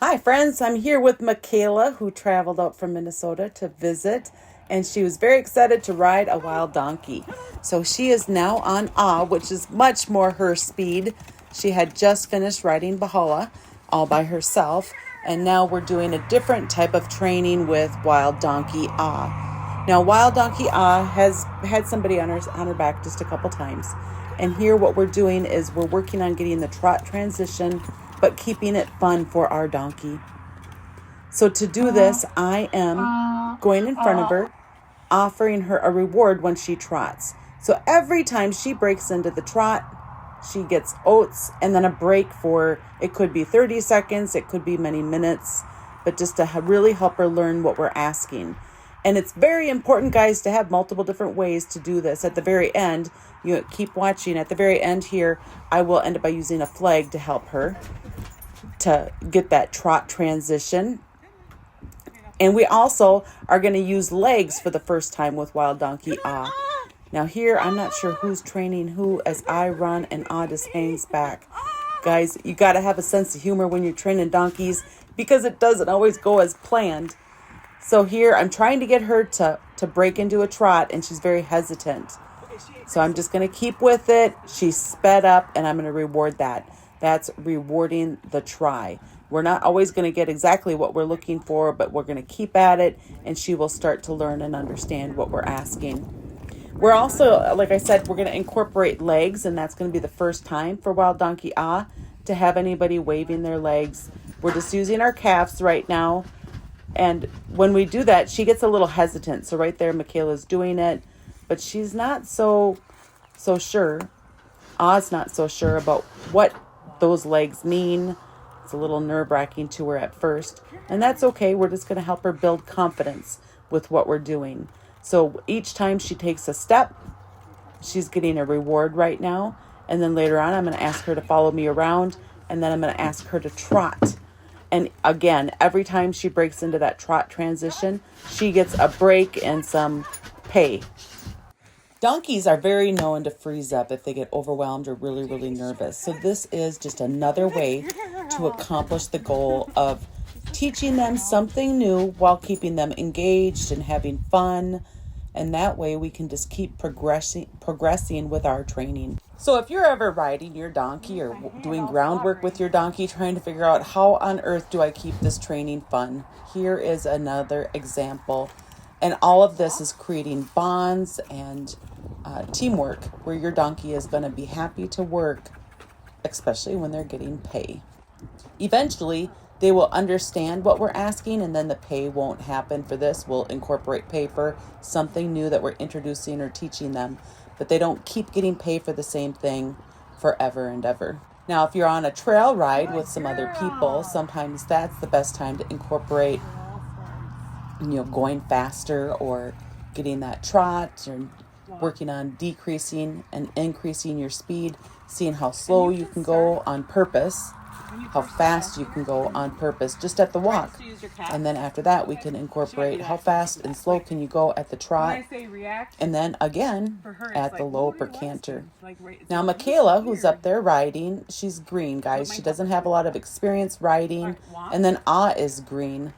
Hi friends, I'm here with Michaela, who traveled out from Minnesota to visit, and she was very excited to ride a wild donkey. So she is now on which is much more her speed. She had just finished riding Bahala all by herself, and now we're doing a different type of training with wild donkey Now wild donkey has had somebody on her back just a couple times. And here what we're doing is we're working on getting the trot transition, but keeping it fun for our donkey. So to do this, I am going in front of her, offering her a reward when she trots. So every time she breaks into the trot, she gets oats and then a break for, it could be 30 seconds, it could be many minutes, but just to really help her learn what we're asking. And it's very important, guys, to have multiple different ways to do this. At the very end, you keep watching. At the very end here, I will end up by using a flag to help her to get that trot transition. And we also are going to use legs for the first time with wild donkey Now here, I'm not sure who's training who as I run and just hangs back. Guys, you got to have a sense of humor when you're training donkeys because it doesn't always go as planned. So here, I'm trying to get her to break into a trot, and she's very hesitant. So I'm just going to keep with it. She's sped up, and I'm going to reward that. That's rewarding the try. We're not always going to get exactly what we're looking for, but we're going to keep at it, and she will start to learn and understand what we're asking. We're also, like I said, we're going to incorporate legs, and that's going to be the first time for wild donkey to have anybody waving their legs. We're just using our calves right now. And when we do that, she gets a little hesitant. So right there, Michaela's doing it, but she's not so sure. Ah's not so sure about what those legs mean. It's a little nerve-wracking to her at first, and that's okay. We're just going to help her build confidence with what we're doing. So each time she takes a step, she's getting a reward right now. And then later on, I'm going to ask her to follow me around, and then I'm going to ask her to trot. And again, every time she breaks into that trot transition, she gets a break and some pay. Donkeys are very known to freeze up if they get overwhelmed or really, really nervous. So this is just another way to accomplish the goal of teaching them something new while keeping them engaged and having fun. And that way we can just keep progressing with our training. So if you're ever riding your donkey or doing groundwork with your donkey, trying to figure out how on earth do I keep this training fun, here is another example. And all of this is creating bonds and teamwork where your donkey is going to be happy to work, especially when they're getting pay. Eventually, they will understand what we're asking, and then the pay won't happen for this. We'll incorporate pay for something new that we're introducing or teaching them, but they don't keep getting paid for the same thing forever and ever. Now, if you're on a trail ride with some other people, sometimes that's the best time to incorporate, going faster or getting that trot or working on decreasing and increasing your speed, seeing how slow you can go on purpose, how fast you can go on purpose just at the walk. And then after that, we can incorporate how fast and slow can you go at the trot. And then again, at the lope or canter. Now, Michaela, who's up there riding, she's green, guys. She doesn't have a lot of experience riding. And then is green.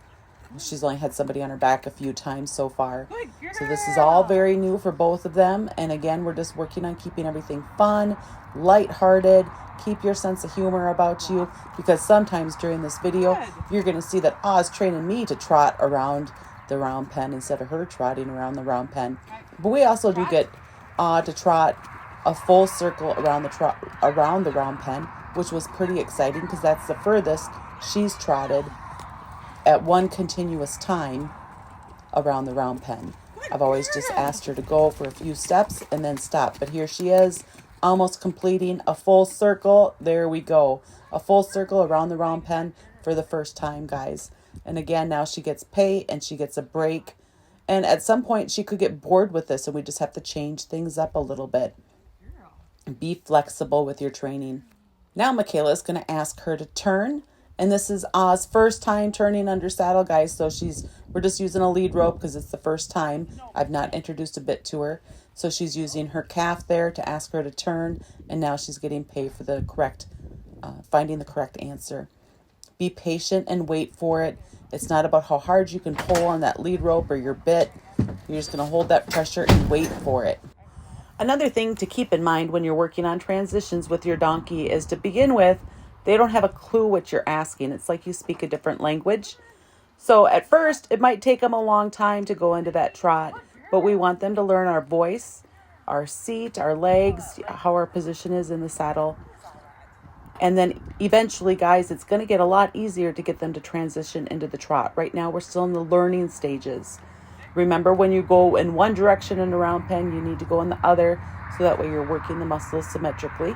She's only had somebody on her back a few times so far. So this is all very new for both of them. And again, we're just working on keeping everything fun, lighthearted. Keep your sense of humor about you, because sometimes during this video, you're going to see that is training me to trot around the round pen instead of her trotting around the round pen. But we also do get to trot a full circle around the round pen, which was pretty exciting because that's the furthest she's trotted at one continuous time around the round pen. I've always just asked her to go for a few steps and then stop. But here she is, almost completing a full circle. There we go. A full circle around the round pen for the first time, guys. And again, now she gets pay and she gets a break. And at some point, she could get bored with this, and we just have to change things up a little bit. Be flexible with your training. Now, Michaela is going to ask her to turn. And this is Ah's first time turning under saddle, guys. So we're just using a lead rope because it's the first time. I've not introduced a bit to her. So she's using her calf there to ask her to turn. And now she's getting paid for the finding the correct answer. Be patient and wait for it. It's not about how hard you can pull on that lead rope or your bit. You're just going to hold that pressure and wait for it. Another thing to keep in mind when you're working on transitions with your donkey is, to begin with, they don't have a clue what you're asking. It's like you speak a different language. So at first, it might take them a long time to go into that trot, but we want them to learn our voice, our seat, our legs, how our position is in the saddle. And then eventually, guys, it's going to get a lot easier to get them to transition into the trot. Right now, we're still in the learning stages. Remember, when you go in one direction in a round pen, you need to go in the other, so that way you're working the muscles symmetrically.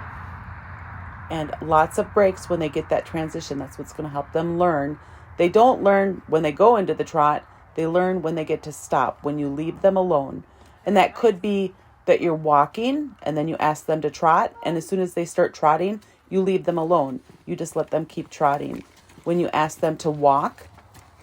And lots of breaks when they get that transition. That's what's going to help them learn. They don't learn when they go into the trot. They learn when they get to stop, when you leave them alone. And that could be that you're walking and then you ask them to trot. And as soon as they start trotting, you leave them alone. You just let them keep trotting. When you ask them to walk,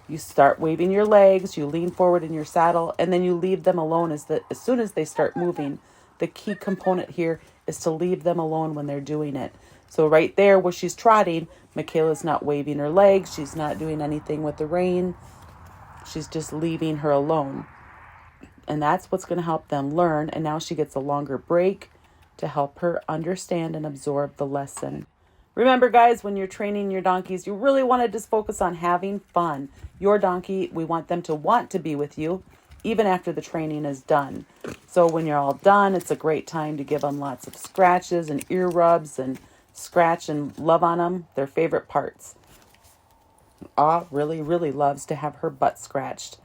you start waving your legs, you lean forward in your saddle, and then you leave them alone as soon as they start moving. The key component here is to leave them alone when they're doing it. So right there where she's trotting, Michaela's not waving her legs. She's not doing anything with the rein. She's just leaving her alone. And that's what's going to help them learn. And now she gets a longer break to help her understand and absorb the lesson. Remember, guys, when you're training your donkeys, you really want to just focus on having fun. Your donkey, we want them to want to be with you even after the training is done. So when you're all done, it's a great time to give them lots of scratches and ear rubs and scratch and love on them, their favorite parts. Ah really, really loves to have her butt scratched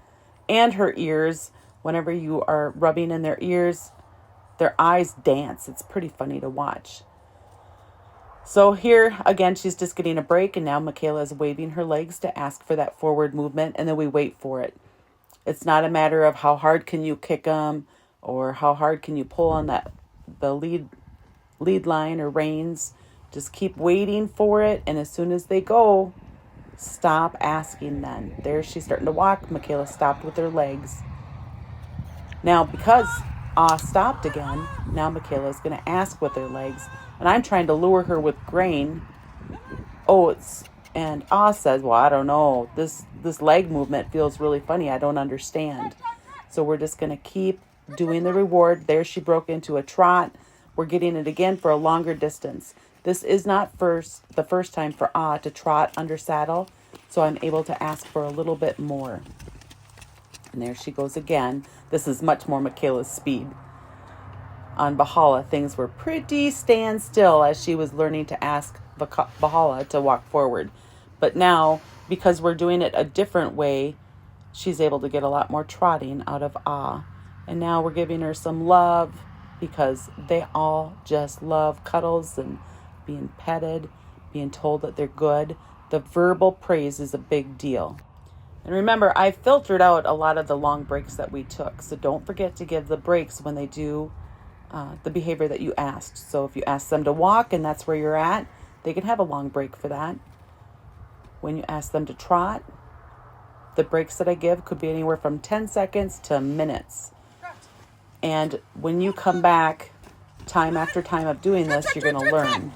and her ears. Whenever you are rubbing in their ears, their eyes dance. It's pretty funny to watch. So here, again, she's just getting a break, and now Michaela is waving her legs to ask for that forward movement, and then we wait for it. It's not a matter of how hard can you kick them or how hard can you pull on the lead line or reins. Just keep waiting for it, and as soon as they go, stop asking then. There she's starting to walk. Michaela stopped with her legs. Now, because stopped again, now Michaela's going to ask with her legs. And I'm trying to lure her with grain, oats, and says, well, I don't know. This leg movement feels really funny. I don't understand. So we're just going to keep doing the reward. There she broke into a trot. We're getting it again for a longer distance. This is not the first time for to trot under saddle. So I'm able to ask for a little bit more. And there she goes again. This is much more Michaela's speed. On Bahala, things were pretty standstill as she was learning to ask Bahala to walk forward. But now, because we're doing it a different way, she's able to get a lot more trotting out of And now we're giving her some love, because they all just love cuddles and being petted, being told that they're good. The verbal praise is a big deal. And remember, I filtered out a lot of the long breaks that we took. So don't forget to give the breaks when they do the behavior that you asked. So if you ask them to walk and that's where you're at, they can have a long break for that. When you ask them to trot, the breaks that I give could be anywhere from 10 seconds to minutes. And when you come back time after time of doing this, you're going to learn.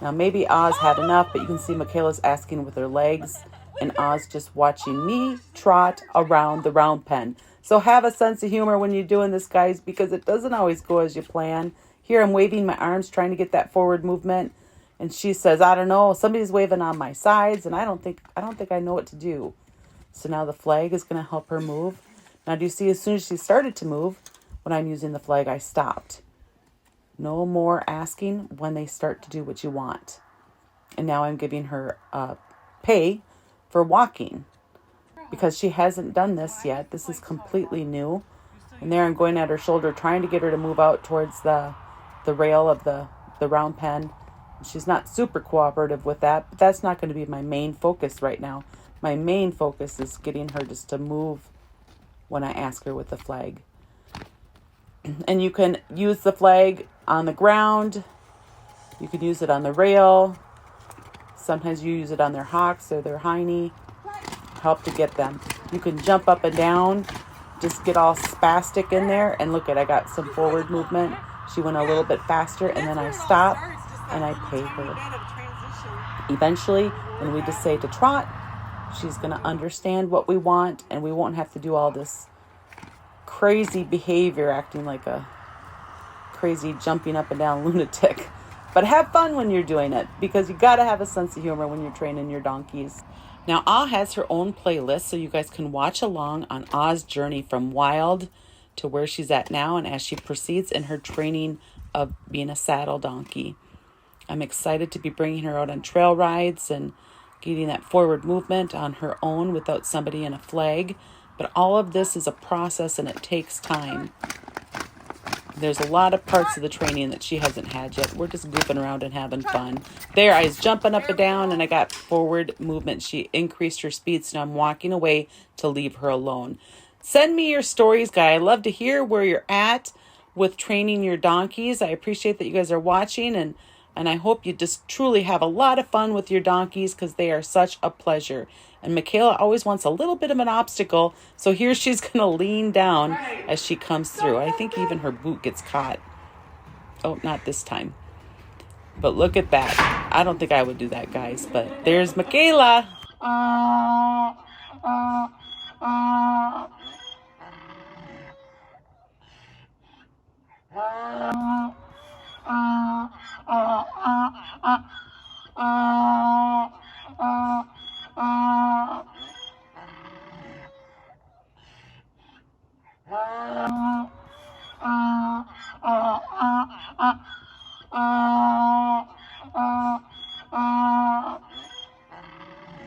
Now maybe Oz had enough, but you can see Michaela's asking with her legs and Oz just watching me trot around the round pen. So have a sense of humor when you're doing this, guys, because it doesn't always go as you plan. Here I'm waving my arms, trying to get that forward movement. And she says, I don't know, somebody's waving on my sides, and I don't think I know what to do. So now the flag is going to help her move. Now do you see, as soon as she started to move, when I'm using the flag, I stopped. No more asking when they start to do what you want. And now I'm giving her pay for walking, because she hasn't done this yet. This is completely new. And there I'm going at her shoulder, trying to get her to move out towards the rail of the round pen. She's not super cooperative with that, but that's not going to be my main focus right now. My main focus is getting her just to move when I ask her with the flag. And you can use the flag on the ground. You can use it on the rail. Sometimes you use it on their hocks or their hiney. Help to get them. You can jump up and down. Just get all spastic in there. And look I got some forward movement. She went a little bit faster, and then I stop and I pay her. Eventually, when we just say to trot, she's going to understand what we want, and we won't have to do all this crazy behavior, acting like a crazy jumping up and down lunatic. But have fun when you're doing it, because you got to have a sense of humor when you're training your donkeys. Now, Ah has her own playlist, so you guys can watch along on Ah's journey from wild to where she's at now, and as she proceeds in her training of being a saddle donkey. I'm excited to be bringing her out on trail rides and getting that forward movement on her own without somebody in a flag. But all of this is a process, and it takes time. There's a lot of parts of the training that she hasn't had yet. We're just goofing around and having fun. There, I was jumping up and down, and I got forward movement. She increased her speed, so I'm walking away to leave her alone. Send me your stories, guys. I love to hear where you're at with training your donkeys. I appreciate that you guys are watching, and I hope you just truly have a lot of fun with your donkeys, because they are such a pleasure. And Michaela always wants a little bit of an obstacle, so here she's going to lean down as she comes through. I think even her boot gets caught. Oh, not this time. But look at that. I don't think I would do that, guys, but there's Michaela.